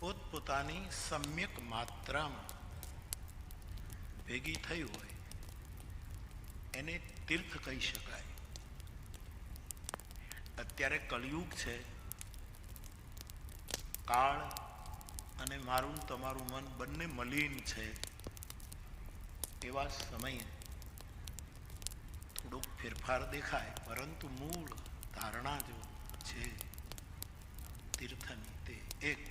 પોતપોતાની સમ્યક માત્રામાં ભેગી થઈ હોય એને તીર્થ કહી શકાય. અત્યારે કળિયુગ છે. કાળ અને મારું તમારું મન બંને મલિન છે. એવા સમયે થોડોક ફેરફાર દેખાય, પરંતુ મૂળ ધારણા જો છે તીર્થની, તે એક.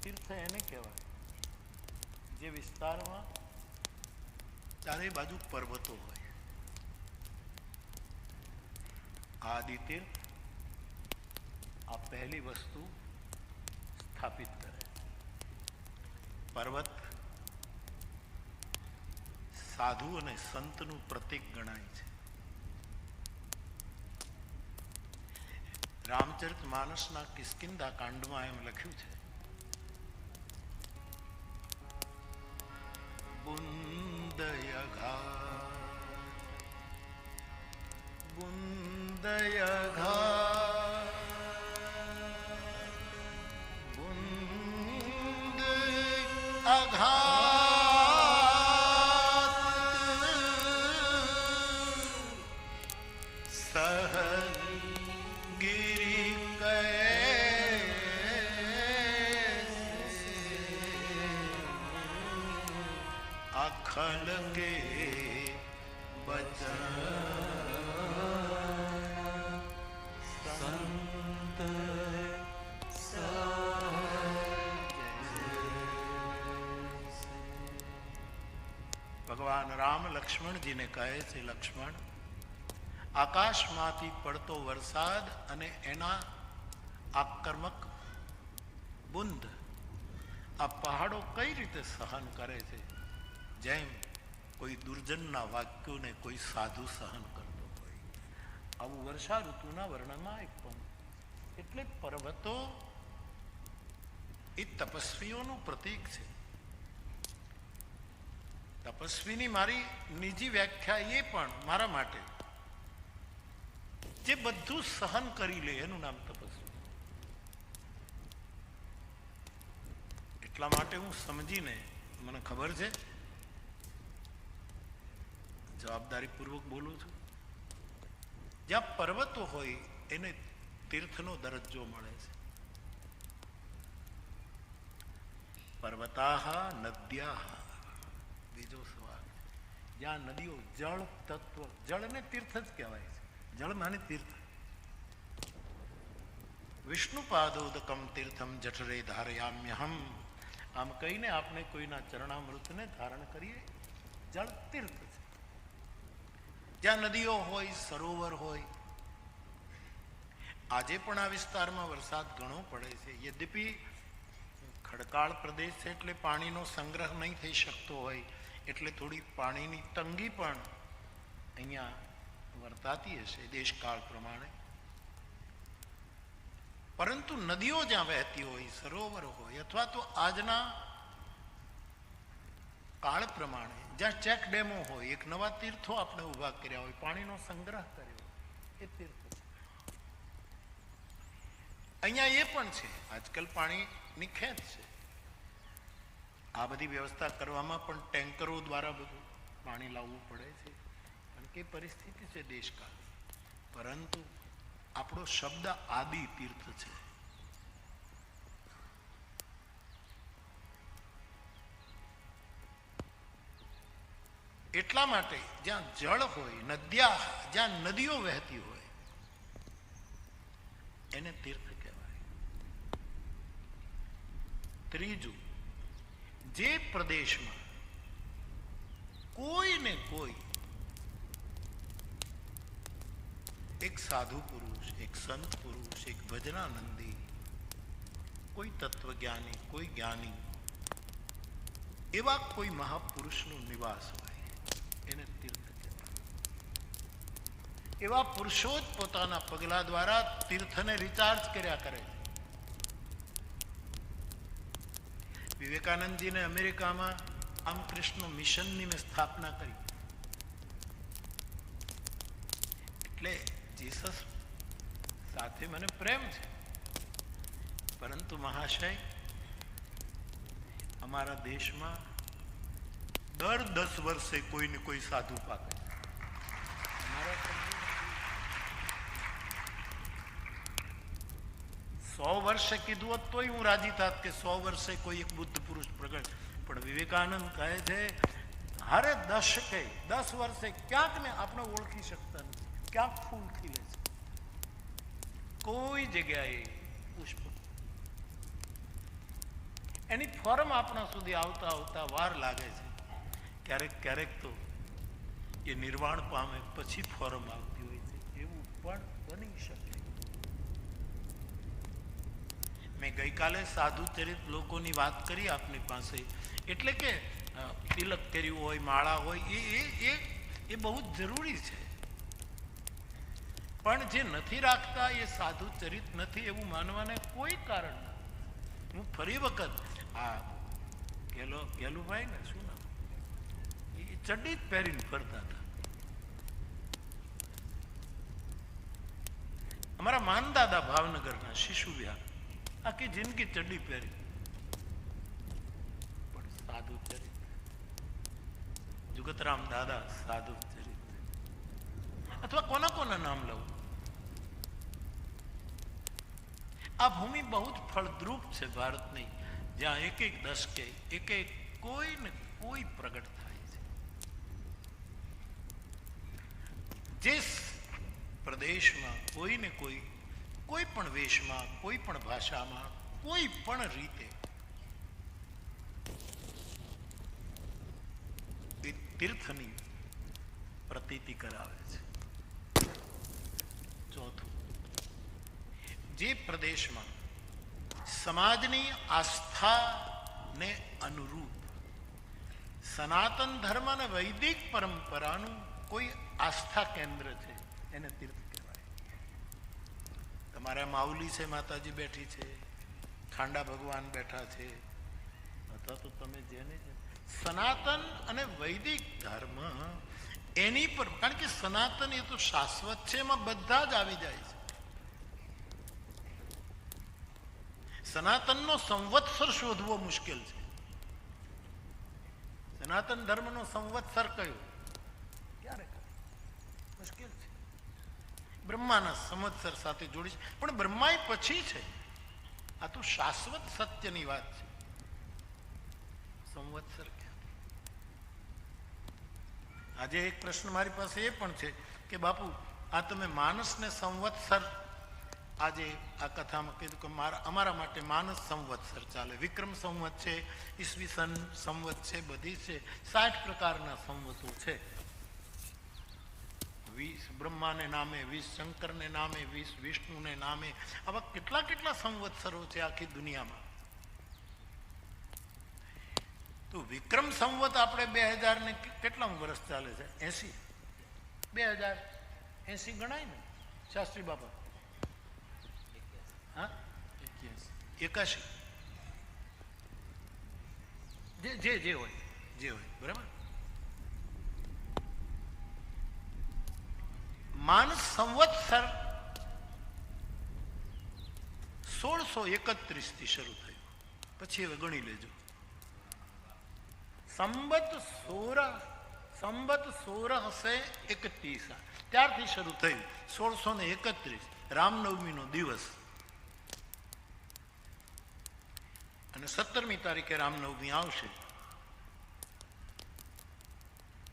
તીર્થ એને કહેવાય જે વિસ્તારમાં ચારે બાજુ પર્વતો હોય. આદિ તીર્થ આ પહેલી વસ્તુ સ્થાપિત કરે. પર્વત સાધુ અને સંતનું પ્રતીક ગણાય છે. રામચરિત માનસના કિષ્કિંધા કાંડમાં એમ લખ્યું છે, બુંદય ઘાટ બુંદય ઘાટ બુંદ અઘાત સહગિરી અખલ કે બચન સંત. ભગવાન રામ લક્ષ્મણજીને કહે છે, લક્ષ્મણ, આકાશમાંથી પડતો વરસાદ અને એના આક્રમક બુંદ આ પહાડો કઈ રીતે સહન કરે છે, જેમ કોઈ દુર્જનના વાક્યોને કોઈ સાધુ સહન કરતો હોય. આવું વર્ષા ઋતુના વર્ણનમાં એક પણ. એટલે પર્વતો એ તપસ્વીઓનું પ્રતીક છે. તપસ્વીની મારી નિજી વ્યાખ્યા એ પણ મારા માટે જે બધું સહન કરી લે એનું નામ તપસ્વી. એટલા માટે હું સમજીને, મને ખબર છે, જવાબદારીપૂર્વક બોલું છું, જ્યાં પર્વતો હોય એને તીર્થનો દરજ્જો મળે છે. પર્વતાહ નદ્યાહ, બીજો સવાલ. જ્યાં નદીઓ, જળ તત્વ, જળને તીર્થ જ કહેવાય છે. જળ માને તીર્થ. વિષ્ણુપાદોદકમ તીર્થમ જઠરે ધારયામ્યહમ. આમ કહીને આપણે કોઈના ચરણામૃતને ધારણ કરીએ, જળ તીર્થ છે. જ્યાં નદીઓ હોય, સરોવર હોય. આજે પણ આ વિસ્તારમાં વરસાદ ઘણો પડે છે. યદ્યપિ ખડકાળ પ્રદેશ છે એટલે પાણીનો સંગ્રહ નહીં થઈ શકતો હોય, એટલે થોડી પાણીની તંગી પણ અહીંયા વર્તાતી હશે દેશકાળ પ્રમાણે. પરંતુ નદીઓ જ્યાં વહેતી હોય, સરોવર હોય, અથવા તો આજના કાળ પ્રમાણે જ્યાં ચેક ડેમો હોય, એક નવા તીર્થો આપણે ઊભા કર્યા હોય, પાણીનો સંગ્રહ કર્યો, એ તીર્થ છે. અહીંયા એ પણ છે. આજકાલ પાણીની ખેંચ છે. આ બધી વ્યવસ્થા કરવામાં પણ ટેન્કરો દ્વારા બધું પાણી લાવવું પડે છે, કારણ કે પરિસ્થિતિ છે દેશકાળ. પરંતુ આપણો શબ્દ આદિ તીર્થ છે. એટલા માટે જ્યાં જળ હોય, નદ્યા, જ્યાં નદીઓ વહેતી હોય, એને તીર્થ કહેવાય. ત્રીજું, જે પ્રદેશમાં કોઈ ને કોઈ એક સાધુ પુરુષ, એક સંત પુરુષ, એક ભજનાનંદી, કોઈ તત્વજ્ઞાની, કોઈ જ્ઞાની, એવા કોઈ મહાપુરુષનો નિવાસ હોય, એને તીર્થ કહેવાય. એવા પુરુષો જ પોતાના પગલા દ્વારા તીર્થને રિચાર્જ કર્યા કરે છે. વિવેકાનંદજીને અમેરિકામાં રામકૃષ્ણ મિશનની મેં સ્થાપના કરી. એટલે જીસસ સાથે મને પ્રેમ છે, પરંતુ પરંતુ મહાશય, અમારા દેશમાં દર 10 વર્ષે કોઈ ને કોઈ સાધુ પાકે. 100 વર્ષે કીધું હોત તોય હું રાજી થાત કે 100 વર્ષે કોઈ એક બુદ્ધ પુરુષ પ્રગટ. પણ વિવેકાનંદ કહે છે હરે દશકે 10 વર્ષે ક્યાંક ને આપણે ઓળખી શકતા નથી, ક્યાંક ફૂલ ખીલે છે, કોઈ જગ્યાએ પુષ્પ. એની ફોર્મ આપણા સુધી આવતા આવતા વાર લાગે છે. ક્યારેક ક્યારેક તો એ નિર્વાણ પામે પછી ફોર્મ આવતી હોય છે, એવું પણ બની શકે. મેં ગઈકાલે સાધુ ચરિત લોકોની વાત કરી આપની પાસે, એટલે કે તિલક કર્યું હોય, માળા હોય, એ બહુ જ જરૂરી છે. પણ જે નથી રાખતા એ સાધુ ચરિત નથી એવું માનવાને કોઈ કારણ નથી. હું ફરી વખત આ ગેલુભાઈ ને શું નામ, એ ચડ્ડી જ પહેરીને ફરતા હતા. અમારા માનદાદા ભાવનગરના શિશુ વિહાર આખી જિંદગી ચડ્ડી પહેરી, પણ સાધુ ચરિત. જુગતરામ દાદા સાધુ ચરિત. અથવા કોના કોના નામ લઉં? આ ભૂમિ બહુ જ ફળદ્રુપ છે ભારતની, જ્યાં એક એક દશકે એક એક કોઈ ને કોઈ પ્રગટ થાય છે. જે પ્રદેશમાં કોઈ ને કોઈ પણ વેશમાં, કોઈ પણ ભાષામાં, કોઈ પણ રીતે એ તીર્થની પ્રતીતિ કરાવે છે. ચોથું, જે પ્રદેશમાં સમાજની આસ્થાને અનુરૂપ સનાતન ધર્મ અને વૈદિક પરંપરાનું કોઈ આસ્થા કેન્દ્ર છે એને તીર્થ કહેવાય. તમારા માઉલી છે, માતાજી બેઠી છે, ખાંડા ભગવાન બેઠા છે, અથવા તો તમે જેને સનાતન અને વૈદિક ધર્મ એની પર, કારણ કે સનાતન એ તો શાશ્વત છે, એમાં બધા જ આવી જાય છે. સનાતનનો સંવત્સર શોધવો મુશ્કેલ છે. સનાતન ધર્મનો સંવત્સર કયો, ક્યારે મુશ્કેલ છે. બ્રહ્માના સંવત્સર સાથે જોડી છે, પણ બ્રહ્મા પછી છે. આ તો શાશ્વત સત્યની વાત છે. સંવત્સર ક્યાં? આજે એક પ્રશ્ન મારી પાસે એ પણ છે કે બાપુ આ તમે માનસને સંવત્સર, આજે આ કથામાં કીધું કે અમારા માટે માનસ સંવત્સર ચાલે, વિક્રમ સંવત છે, ઈસવીસન સંવત છે, બધી છે, 60 પ્રકારના સંવતો છે. 20 બ્રહ્માને નામે, 20 શંકરને નામે, 20 વિષ્ણુને નામે, આવા કેટલા કેટલા સંવત્સરો છે આખી દુનિયામાં. તો વિક્રમ સંવત આપણે 2000 ને કેટલા વર્ષ ચાલે છે? 80. 2080 ગણાય ને શાસ્ત્રી બાપા? હા, 81. જે હોય બરાબર. માનસ સંવત્સર 1631 થી શરૂ થયું. પછી હવે ગણી લેજો. સંવત 1631 ત્યારથી શરૂ થયું. 1631 રામનવમીનો દિવસ, અને 17મી તારીખે રામનવમી આવશે.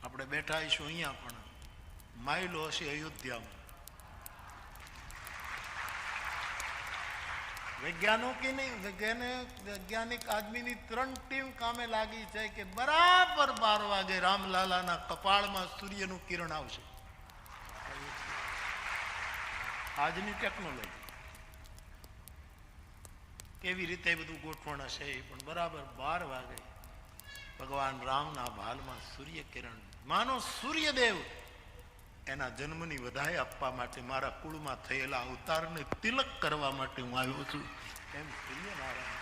આપણે બેઠા આવીશું અહીંયા, પણ માઇલો હશે અયોધ્યામાં. વૈજ્ઞાનિક આદમીની 3 ટીમ કામે લાગી છે કે બરાબર 12 વાગે રામલાલાના કપાળમાં સૂર્યનું કિરણ આવશે. આજની ટેકનોલોજી કેવી રીતે બધું ગોઠવણ હશે, પણ બરાબર 12 વાગે ભગવાન રામના ભાલમાં સૂર્ય કિરણ. માનો સૂર્યદેવ એના જન્મની વધાઈ આપવા માટે, મારા કુળમાં થયેલા અવતારને તિલક કરવા માટે હું આવ્યો છું, એમ સૂર્યનારાયણ.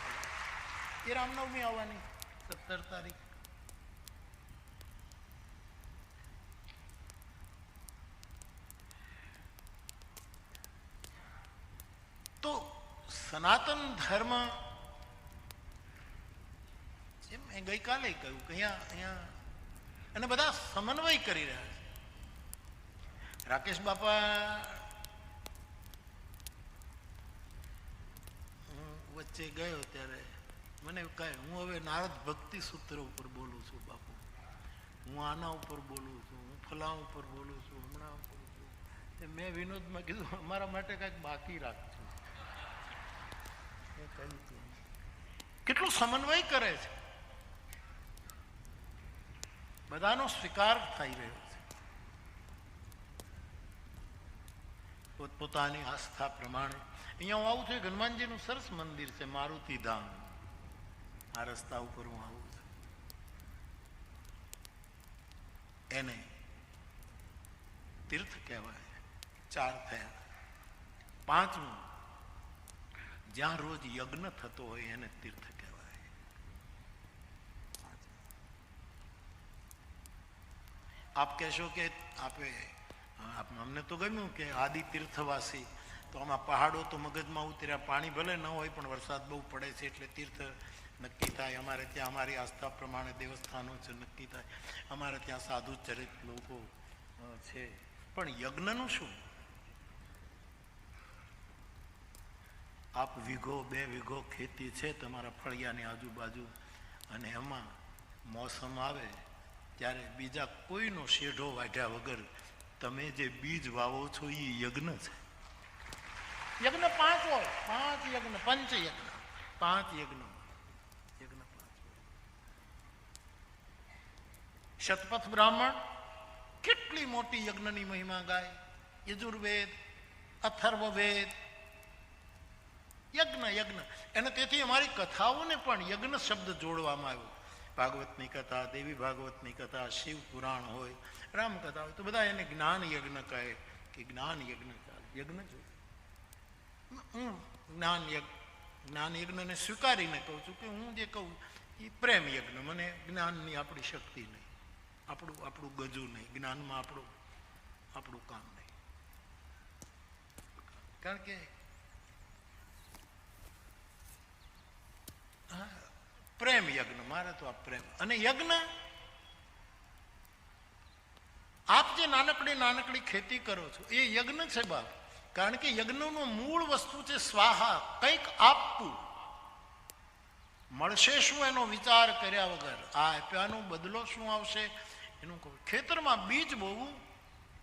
એ રામનવમી આવવાની 17 તારીખ. તો સનાતન ધર્મ, જેમ મેં ગઈકાલે કહ્યું કે અહીંયા અને બધા સમન્વય કરી રહ્યા છે. રાકેશ બાપા વચ્ચે ગયો ત્યારે મને કહે, હું હવે નારદ ભક્તિ સૂત્ર ઉપર બોલું છું બાપુ, હું આના ઉપર બોલું છું, હું ફલા ઉપર બોલું છું, હમણાં બોલું છું. મેં વિનોદમાં કીધું, અમારા માટે કંઈક બાકી રાખજો. કેટલો સમન્વય કરે છે, બધાનો સ્વીકાર થઈ રહ્યો છે પોતપોતાની આસ્થા પ્રમાણે. અહીંયા હું આવું છું, હનુમાનજીનું સરસ મંદિર છે, મારુતિ ધામ. આ રસ્તા ઉપર હું આવું છું. એને તીર્થ કહેવાય. 4 થયા. 5મું જ્યાં રોજ યજ્ઞ થતો હોય એને તીર્થ કહેવાય. આપ કહેશો કે અમને તો ગમ્યું કે આદિ તીર્થવાસી, તો આમાં પહાડો તો મગજમાં ઉતર્યા. પાણી ભલે ન હોય પણ વરસાદ બહુ પડે છે એટલે તીર્થ નક્કી થાય. અમારે ત્યાં અમારી આસ્થા પ્રમાણે દેવસ્થાનો છે, નક્કી થાય. અમારે ત્યાં સાધુ ચરિત લોકો છે. પણ યજ્ઞનું શું? આપ 1 વીઘો 2 વીઘો ખેતી છે તમારા ફળિયાની આજુબાજુ, અને એમાં મોસમ આવે ત્યારે બીજા કોઈનો શેઢો વાઢ્યા વગર તમે જે બીજ વાવો છો એ યજ્ઞ છે. યજ્ઞ 5 હોય, 5 યજ્ઞ, પંચ યજ્ઞ, 5 યજ્ઞ, યજ્ઞ 5. શતપથ બ્રાહ્મણ કેટલી મોટી યજ્ઞની મહિમા ગાય. યજુર્વેદ, અથર્વવેદ, યજ્ઞ યજ્ઞ. અને તેથી અમારી કથાઓને પણ યજ્ઞ શબ્દ જોડવામાં આવ્યો. ભાગવતની કથા, દેવી ભાગવતની કથા, શિવ પુરાણ હોય, રામકથા હોય, તો બધા એને જ્ઞાન યજ્ઞ કહે કે જ્ઞાન યજ્ઞ ચાલે. યજ્ઞ જો હું જ્ઞાન યજ્ઞને સ્વીકારીને કહું છું કે હું જે કહું એ પ્રેમ યજ્ઞ. મને જ્ઞાનની આપણી શક્તિ નહીં, આપણું ગજુ નહીં, જ્ઞાનમાં આપણું કામ નહીં. કારણ કે પ્રેમ યજ્ઞ, મારે તો આ પ્રેમ. અને યજ્ઞ, આપ જે નાનકડી ખેતી કરો છો એ યજ્ઞ છે બાપ. કારણ કે યજ્ઞનું મૂળ વસ્તુ છે સ્વાહા, કંઈક આપવું. મળશે શું એનો વિચાર કર્યા વગર, આ આપ્યાનો બદલો શું આવશે એનું કહું. ખેતરમાં બીજ બોવું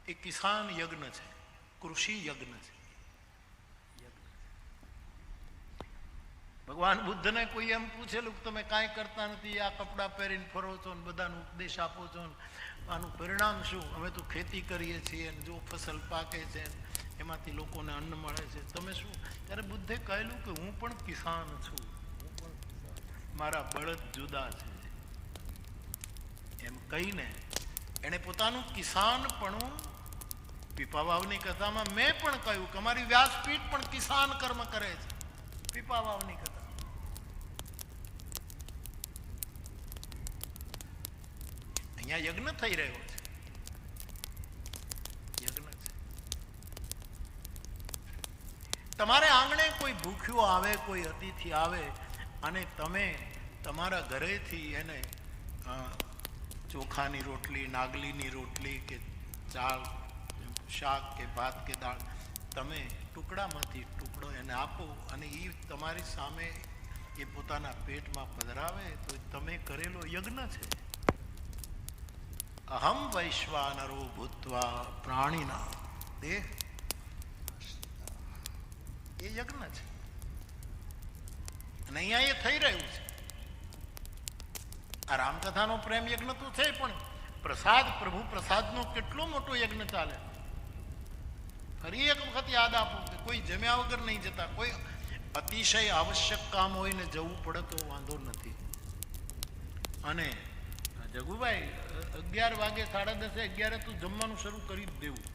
એ કિસાન યજ્ઞ છે, કૃષિ યજ્ઞ છે. ભગવાન બુદ્ધને કોઈ એમ પૂછેલું કે તમે કાંઈ કરતા નથી, આ કપડાં પહેરીને ફરો છો ને બધાને ઉપદેશ આપો છો ને આનું પરિણામ શું? અમે તો ખેતી કરીએ છીએ ને જો ફસલ પાકે છે એમાંથી લોકોને અન્ન મળે છે, તમે શું? ત્યારે બુદ્ધે કહેલું કે હું પણ કિસાન છું, મારા બળદ જુદા છે. એમ કહીને એણે પોતાનું કિસાનપણું પીપાવાવની કથામાં મેં પણ કહ્યું કે અમારી વ્યાસપીઠ પણ કિસાન કર્મ કરે છે. પીપાવાવની કથા અહીંયા યજ્ઞ થઈ રહ્યો છે, યજ્ઞ છે. તમારે આંગણે કોઈ ભૂખ્યો આવે, કોઈ અતિથિ આવે અને તમે તમારા ઘરેથી એને ચોખાની રોટલી, નાગલીની રોટલી કે ચાળ, શાક કે ભાત કે દાળ, તમે ટુકડામાંથી ટુકડો એને આપો અને એ તમારી સામે એ પોતાના પેટમાં પધરાવે તો તમે કરેલો યજ્ઞ છે. અહમ વૈશ્વાનરો ભૂત્વા પ્રાણીના દેહ, એ યજ્ઞ છે. અને અહીંયા એ થઈ રહ્યું છે. આ રામકથાનો પ્રેમ યજ્ઞ તો છે, પણ પ્રસાદ, પ્રભુ પ્રસાદનો કેટલો મોટો યજ્ઞ ચાલે. ફરી એક વખત યાદ આપું કે કોઈ જમ્યા વગર નહીં જતા. કોઈ અતિશય આવશ્યક કામ હોય ને જવું પડે તો વાંધો નથી. અને જગુભાઈ 11 વાગે, 10:30, 11 તો જમવાનું શરૂ કરી જ દેવું.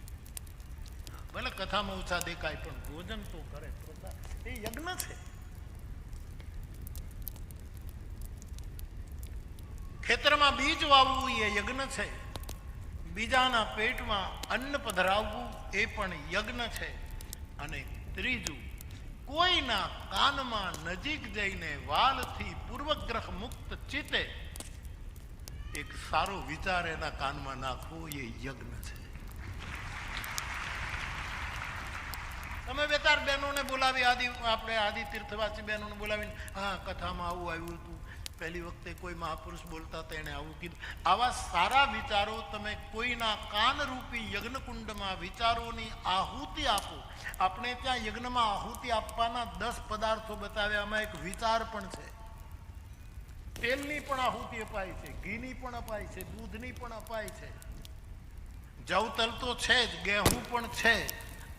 ભલે કથામાં ઓછા દેખાય પણ ભોજન તો કરે. એ યજ્ઞ છે. ખેતરમાં બીજ વાવવું એ યજ્ઞ છે. બીજાના પેટમાં અન્ન પધરાવવું એ પણ યજ્ઞ છે. અને ત્રીજું, કોઈના કાનમાં નજીક જઈને વાલથી પૂર્વગ્રહ મુક્ત ચિત્તે એક સારો વિચાર એના કાનમાં નાખવો એ યજ્ઞ છે. તમે બે ચાર બહેનોને બોલાવી આપણે આદિ તીર્થવાસી બહેનોને બોલાવીને હા કથામાં આવું આવ્યું હતું, પહેલી વખતે કોઈ મહાપુરુષ બોલતા હતા એને આવું કીધું. આવા સારા વિચારો તમે કોઈના કાનરૂપી યજ્ઞકુંડમાં વિચારોની આહુતિ આપો. આપણે ત્યાં યજ્ઞમાં આહુતિ આપવાના 10 પદાર્થો બતાવ્યા, આમાં એક વિચાર પણ છે. તેલની પણ આહુતિ અપાય છે, ઘીની પણ અપાય છે, દૂધની પણ અપાય છે, જવ તલ તો છે જ, ગેહું પણ છે.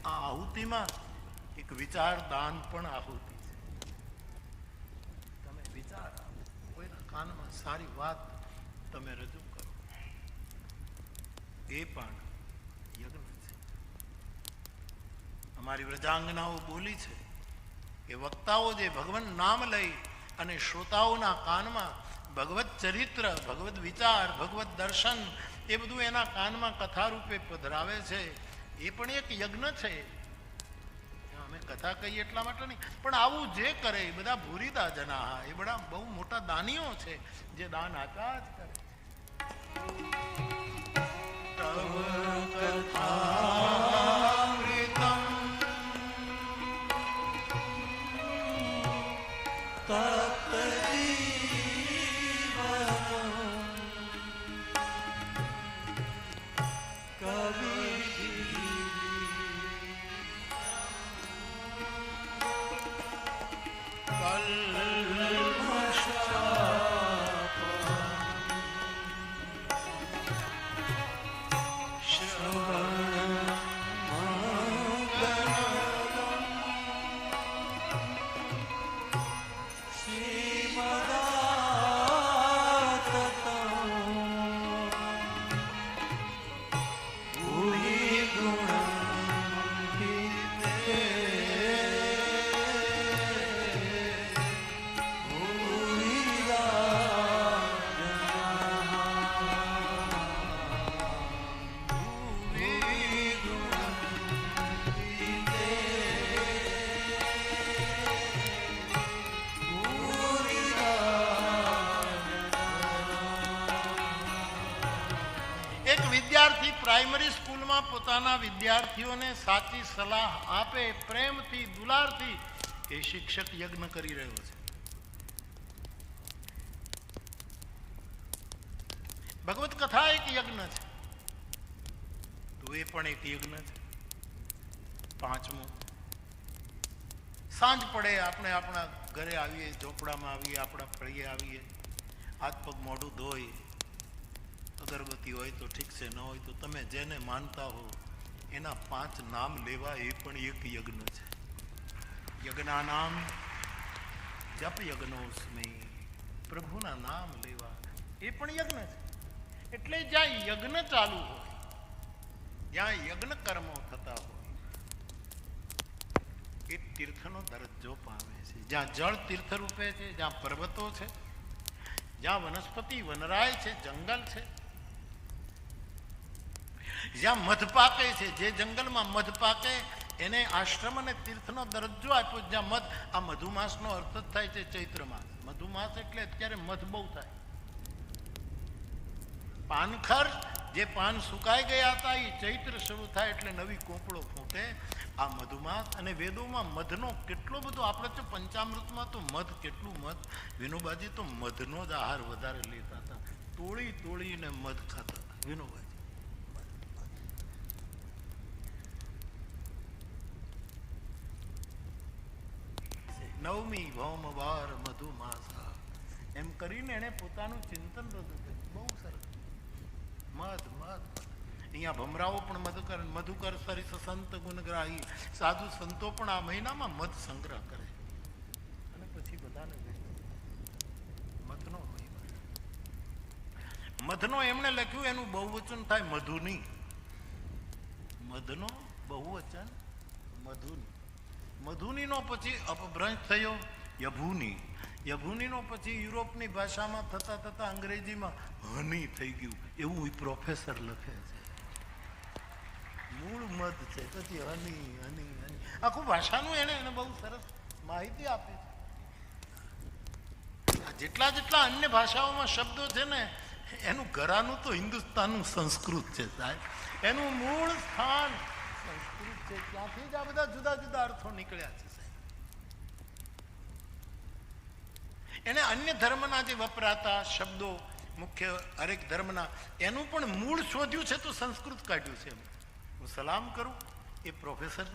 આ આહુતિમાં એક વિચાર દાન પણ આહુતિ છે. તમે વિચાર આપો, કોઈના કાનમાં સારી વાત તમે રજૂ કરો, એ પણ યજ્ઞ છે. અમારી વ્રજાંગનાઓ બોલી છે કે વક્તાઓ જે ભગવાન નામ લઈ અને શ્રોતાઓના કાનમાં ભગવત ચરિત્ર, ભગવત વિચાર, ભગવત દર્શન એ બધું એના કાનમાં કથા રૂપે પધરાવે છે, એ પણ એક યજ્ઞ છે. અમે કથા કહીએ એટલા માટે નહીં, પણ આવું જે કરે એ બધા ભૂરીદા જના, એ બધા બહુ મોટા દાનીઓ છે જે દાન આપ્યા જ કરે. પ્રાઇમરી સ્કૂલમાં પોતાના વિદ્યાર્થીઓને સાચી સલાહ આપે પ્રેમથી, દુલારથી, એ શિક્ષક યજ્ઞ કરી રહ્યો છે. ભગવત કથા એક યજ્ઞ છે, તો એ પણ એક યજ્ઞ છે. 5મું, સાંજ પડે આપણે આપણા ઘરે આવીએ, ઝોપડામાં આવીએ, આપણા ફળીએ આવીએ, હાથ પગ મોઢું ધોઈ, અગરબત્તી હોય તો ઠીક છે, ન હોય તો તમે જેને માનતા હો એના 5 નામ લેવા, એ પણ એક યજ્ઞ છે. યજ્ઞાનામ જપ યજ્ઞોસ્મી, પ્રભુના નામ લેવા એ પણ યજ્ઞ છે. એટલે જ્યાં યજ્ઞ ચાલુ હોય, જ્યાં યજ્ઞ કર્મો થતા હોય, એ તીર્થનો દરજ્જો પામે છે. જ્યાં જળ તીર્થ રૂપે છે, જ્યાં પર્વતો છે, જ્યાં વનસ્પતિ વનરાય છે, જંગલ છે, જ્યાં મધ પાકે છે, જે જંગલમાં મધ પાકે એને આશ્રમ અને તીર્થનો દરજ્જો આપ્યો. જ્યાં મધ, આ મધુમાસનો અર્થ જ થાય છે ચૈત્ર માસ. મધુમાસ એટલે અત્યારે મધ બહુ થાય. પાનખર, જે પાન સુકાઈ ગયા હતા, એ ચૈત્ર શરૂ થાય એટલે નવી કોંપળો ફૂટે. આ મધુમાસ અને વેદોમાં મધનો કેટલો બધો, આપણે તો પંચામૃતમાં તો મધ, કેટલું મધ. વિનોબાજી તો મધનો જ આહાર વધારે લેતા હતા, તોળી તોળીને મધ ખાતા હતા વિનોબાજી. નવમી ભૌમ વાર મધુમાસા, એમ કરીને એને પોતાનું ચિંતન રજૂ કર્યું. બહુ સરસ. મધ મધ અહીંયા ભમરાઓ પણ મધુકર સરિસ સંત ગુણગ્રાહી, સાધુ સંતો પણ આ મહિનામાં મધ સંગ્રહ કરે અને પછી બધાને મધનો મહિમા. મધનો એમણે લખ્યું, એનું બહુવચન થાય મધુની. મધનો બહુવચન મધુની. મધુનીનો પછી અપભ્રંશ થયો યભુની. યભુનીનો પછી યુરોપની ભાષામાં થતા થતા અંગ્રેજીમાં હની થઈ ગયું, એવું પ્રોફેસર લખે છે. મૂળ મધ છે, પછી હની હની હની, આખું ભાષાનું એને બહુ સરસ માહિતી આપી છે. જેટલા જેટલા અન્ય ભાષાઓમાં શબ્દો છે ને એનું ઘરાનું તો હિન્દુસ્તાનનું સંસ્કૃત છે સાહેબ. એનું મૂળ સ્થાન સંસ્કૃત છે. ત્યાંથી જ આ બધા જુદા જુદા અર્થો નીકળ્યા છે સાહેબ. એને અન્ય ધર્મના જે વપરાતા શબ્દો મુખ્ય હરેક ધર્મના એનું પણ મૂળ શોધ્યું છે તો સંસ્કૃત કાઢ્યું છે. હું સલામ કરું એ પ્રોફેસર,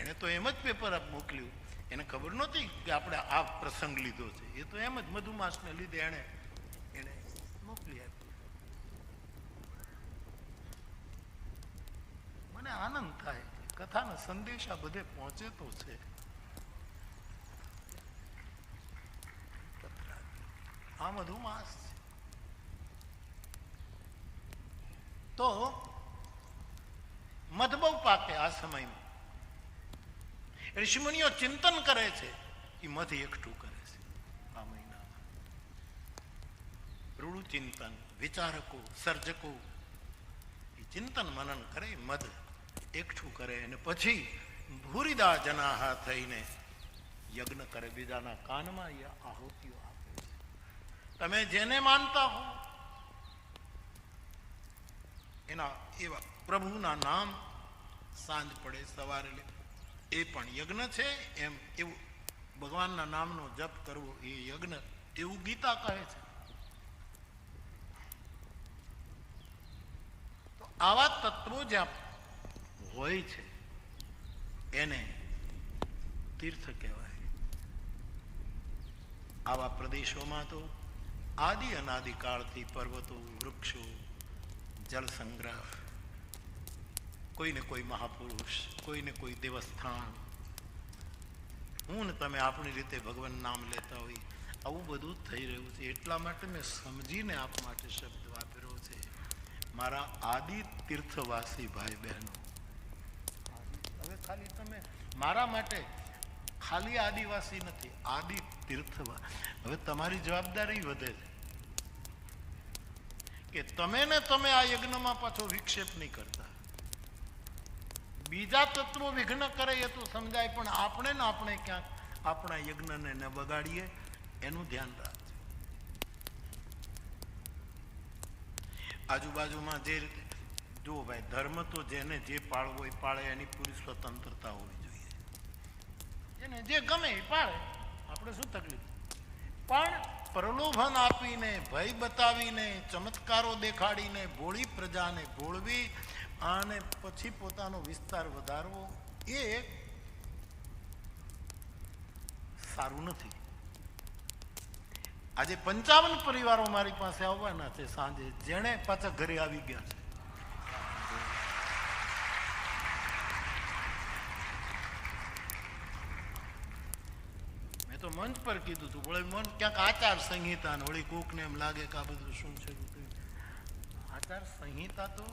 એને તો એમ જ પેપર મોકલ્યું. એને ખબર નહોતી કે આપણે આ પ્રસંગ લીધો છે. એ તો એમ જ મધુમાસને લીધે એને મોકલી આપ્યું. મને આનંદ થાય કથાના સંદેશા બધે પહોંચે તો છે. આ મધુમાસ છે તો મધ બહુ પાકે આ સમયમાં. ઋષિમુનિઓ ચિંતન કરે છે એ મધ એકઠું કરે છે આ મહિનામાં. રૂડું ચિંતન, વિચારકો સર્જકો એ ચિંતન મનન કરે, મધ એકઠું કરે અને પછી ભૂરિદા જનાહા થઈને યજ્ઞ કરે. બીજાના કાનમાં એ આહુતિઓ આપે છે. તમે જેને માનતા હો એના એવા પ્રભુના નામ સાંજ પડે સવારે એ પણ યજ્ઞ છે. એમ એવું ભગવાનના નામનો જપ કરવો એ યજ્ઞ, એવું ગીતા કહે છે. તો આવા તત્વો જ્યાં હોય છે એને તીર્થ કહેવાય. આવા પ્રદેશોમાં તો આદિ અનાદિકાળથી પર્વતો, વૃક્ષો, જળ સંગ્રહ, કોઈને કોઈ મહાપુરુષ, કોઈને કોઈ દેવસ્થાન, હું ને તમે આપણી રીતે ભગવાન નામ લેતા હોય, આવું બધું થઈ રહ્યું છે. એટલા માટે મેં સમજીને આપ માટે શબ્દ વાપર્યો છે. મારા આદિ તીર્થવાસી ભાઈ બહેનો, હવે ખાલી તમે મારા માટે ખાલી આદિવાસી નથી, આદિ તીર્થવા. હવે તમારી જવાબદારી વધે છે કે તમે ને તમે આ યજ્ઞમાં પાછો વિક્ષેપ નહીં કરતા. બીજા તત્વો વિઘ્ન કરે એ તો સમજાય, પણ આપણે ને આપણે ક્યાંક આપણા યજ્ઞને ન બગાડીએ એનું ધ્યાન રાખજો. આજુબાજુમાં જે રીતે જો ભાઈ, ધર્મ તો જેને જે પાળવો એ પાળે, એની પૂરી સ્વતંત્રતા હોવી જોઈએ. જેને જે ગમે એ પાળે, આપણે શું તકલીફ. પણ પ્રલોભન આપીને, ભય બતાવીને, ચમત્કારો દેખાડીને ભોળી પ્રજાને ભોળવી અને પછી પોતાનો વિસ્તાર વધારવો એ સારું નથી. આજે 55 પરિવારો મારી પાસે આવવાના છે સાંજે, જેણે પાછા ઘરે આવી ગયા છે. મેં તો મંચ પર કીધું હતું, વળી મન ક્યાંક આચાર સંહિતા, વળી કોકને એમ લાગે કે આ બધું શું છે. આચાર સંહિતા તો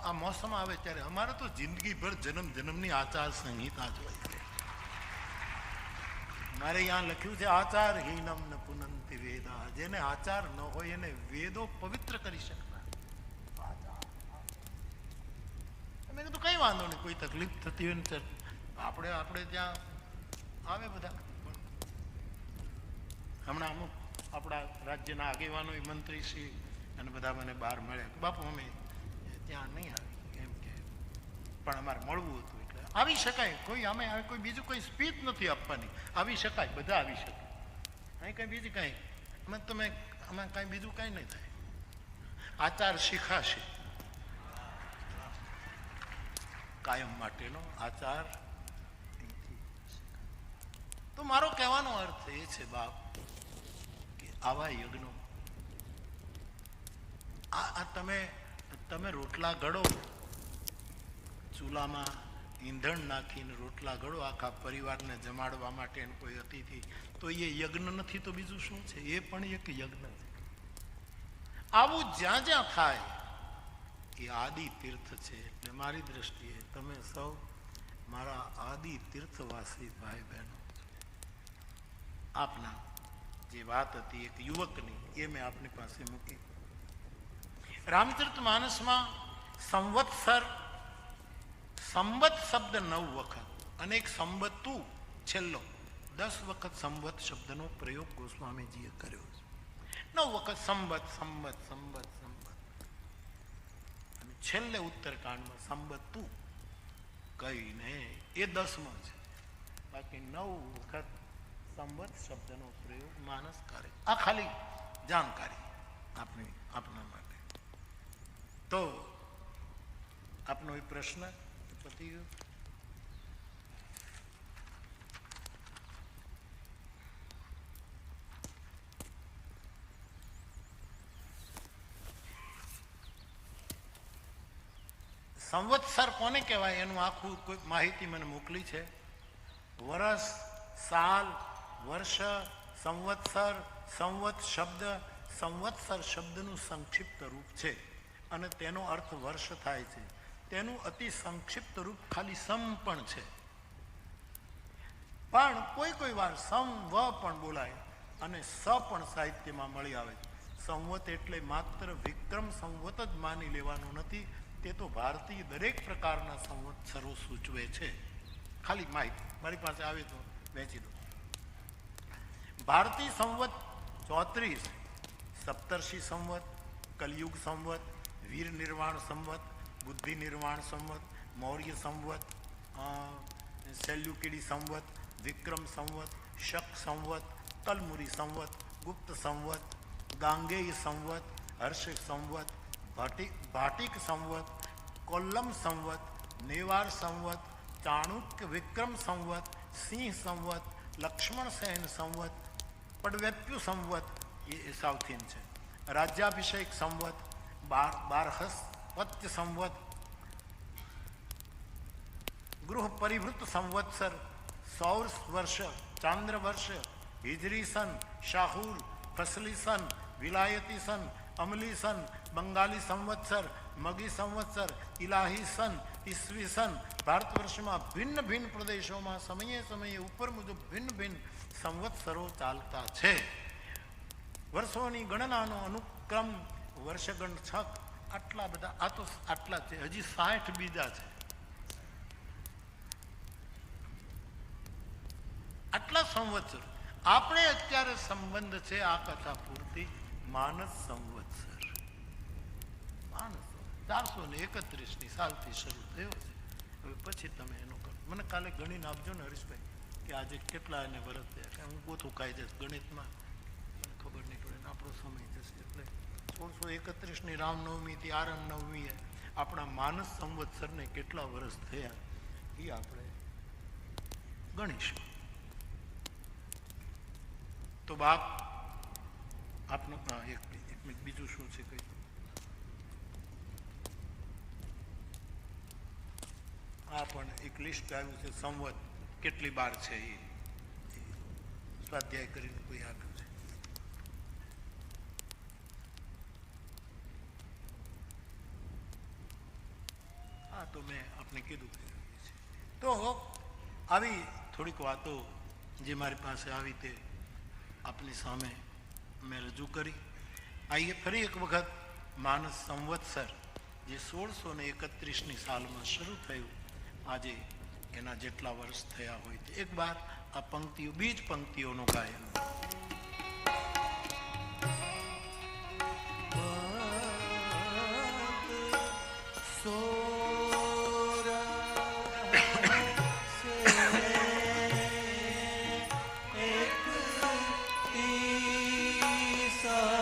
આ મોસમ આવે ત્યારે, અમારે તો જિંદગીભર જન્મ જન્મની આચાર સંહિતા જ હોય છે. મારે અહીંયા લખ્યું છે આચાર હીનમ ન પુનંતિ વેદા. જેને આચાર ન હોય એને વેદો પવિત્ર કરી શકતા. મેં કીધું કઈ વાંધો નહીં, કોઈ તકલીફ થતી હોય ને આપણે ત્યાં આવે બધા. હમણાં અમુક આપણા રાજ્યના આગેવાનો, મંત્રી શ્રી અને બધા મને બહાર મળ્યા કે બાપુ અમે ત્યાં નહીં આવી એમ કે, પણ અમારે મળવું હતું એટલે આવી શકાય. કોઈ અમે કોઈ બીજું કોઈ સ્પીચ નથી આપવાની, આવી શકાય, બધા આવી શકે. અહીં કંઈ બીજી કાંઈ અમે કાંઈ બીજું કાંઈ નહીં થાય. આચાર શીખાશે, કાયમ માટેનો આચાર. તો મારો કહેવાનો અર્થ એ છે બાપ કે આવા યજ્ઞો, આ તમે રોટલા ઘડો, ચૂલામાં ઈંધણ નાખીને રોટલા ઘડો આખા પરિવારને જમાડવા માટે, કોઈ અતિથિ, તો એ યજ્ઞ નથી તો બીજું શું છે? એ પણ એક યજ્ઞ છે. આવું જ્યાં જ્યાં થાય એ આદિ તીર્થ છે. એટલે મારી દ્રષ્ટિએ તમે સૌ મારા આદિ તીર્થવાસી ભાઈ બહેનો. આપના જે વાત હતી એક યુવકની, એ મેં આપની પાસે મૂકી. રામચરિત માનસમાં સંવત શબ્દ 9 વખત અને એક સંવતુ છેલ્લો 10 વખત સંવત શબ્દનો પ્રયોગ ગોસ્વામીજીએ કર્યો છે. 9 વખત સંવત સંવત સંવત સંવત, અને છેલ્લે ઉત્તરકાંડમાં સંવતુ કહીને એ 10માં છે. બાકી 9 વખત સંવત શબ્દનો પ્રયોગ માનસ કરે. આ ખાલી જાણકારી આપના માટે. તો આપનો એ પ્રશ્ન પતી ગયો. સંવત્સર કોને કહેવાય એનું આખું કોઈ માહિતી મને મોકલી છે. વર્ષ, સાલ, વર્ષ, સંવત્સર, સંવત શબ્દ સંવત્સર શબ્દનું સંક્ષિપ્ત રૂપ છે અને તેનો અર્થ વર્ષ થાય છે. તેનું અતિ સંક્ષિપ્ત રૂપ ખાલી સમ પણ છે, પણ કોઈ વાર સમ વ પણ બોલાય અને સ પણ સાહિત્યમાં મળી આવે. સંવત એટલે માત્ર વિક્રમ સંવત જ માની લેવાનું નથી, તે તો ભારતીય દરેક પ્રકારના સંવત્સરો સૂચવે છે. ખાલી માહિતી મારી પાસે આવે તો વહેંચી દો. ભારતીય સંવત 34, સપ્તર્ષિ સંવત, કલયુગ સંવત, વીર નિર્વાણ સંવત, બુદ્ધિ નિર્વાણ સંવત, મૌર્ય સંવત, સેલ્યુકિડી સંવત, વિક્રમ સંવત, શક સંવત, તલમુરી સંવત, ગુપ્ત સંવત, ગાંગેય સંવત, હર્ષ સંવત, ભાટિક સંવત, કોલ્લમ સંવત, નેવાર સંવત, ચાણુક્ય વિક્રમ સંવત, સિંહ સંવત, લક્ષ્મણ સેન સંવત, પડવેપ્યુ સંવત એ સાઉથ ઇન્ડિયન છે, રાજ્યાભિષેક સંવત, બારહસ્પત્ય સંવત, ગૃહ પરિવૃત સંવત્સર, સૌર વર્ષ, ચાંદ્ર વર્ષ, હિજરી સન, શાહુર, ફસલી સન, વિલાયતી સન, અમલી સન, બંગાળી સંવત્સર, મગી સંવત્સર, ઇલાહી સન, ઈસવી સન. ભારત વર્ષમાં ભિન્ન ભિન્ન પ્રદેશોમાં સમયે ઉપર મુજબ ભિન્ન સંવત્સરો ચાલતા છે. વર્ષોની ગણનાનો અનુક્રમ વર્ષગણ 6. આટલા બધા, આ તો આટલા છે, હજી 60 બીજા છે. આટલા સંવત્સર આપણે અત્યારે સંબંધ છે આ કથા પૂરતી માનસ સંવત્સર. માનસ 431 સાલથી શરૂ થયો છે. હવે પછી તમે એનો કરો. મને કાલે ગણીને આપજો ને હરીશભાઈ કે આજે કેટલા એને વર્ષ થયા, કે હું ગોથું ખાઈ જઈશ ગણિતમાં, મને ખબર નહીં પડે ને આપણો સમય જશે. એટલે 1631ની રામનવમીથી આરણનવમીએ આપણા માનસ સંવત્સરને કેટલા વર્ષ થયા એ આપણે ગણીશું. તો બાપ આપનો એક મિનિટ, બીજું શું છે કઈ? આ પણ એક લિસ્ટ આવ્યું છે સંવત કેટલી બાર છે એ સ્વાધ્યાય કરીને કોઈ આપ્યું છે. હા, તો મેં આપને કીધું છે. તો આવી થોડીક વાતો જે મારી પાસે આવી તે આપની સામે મેં રજૂ કરી. આઈએ ફરી એક વખત માનસ સંવત્સર જે 1631ની સાલમાં શરૂ થયું, આજે એના જેટલા વર્ષ થયા હોય તે એક વાર આ પંક્તિઓ, બીજ પંક્તિઓનો ગાયન. सा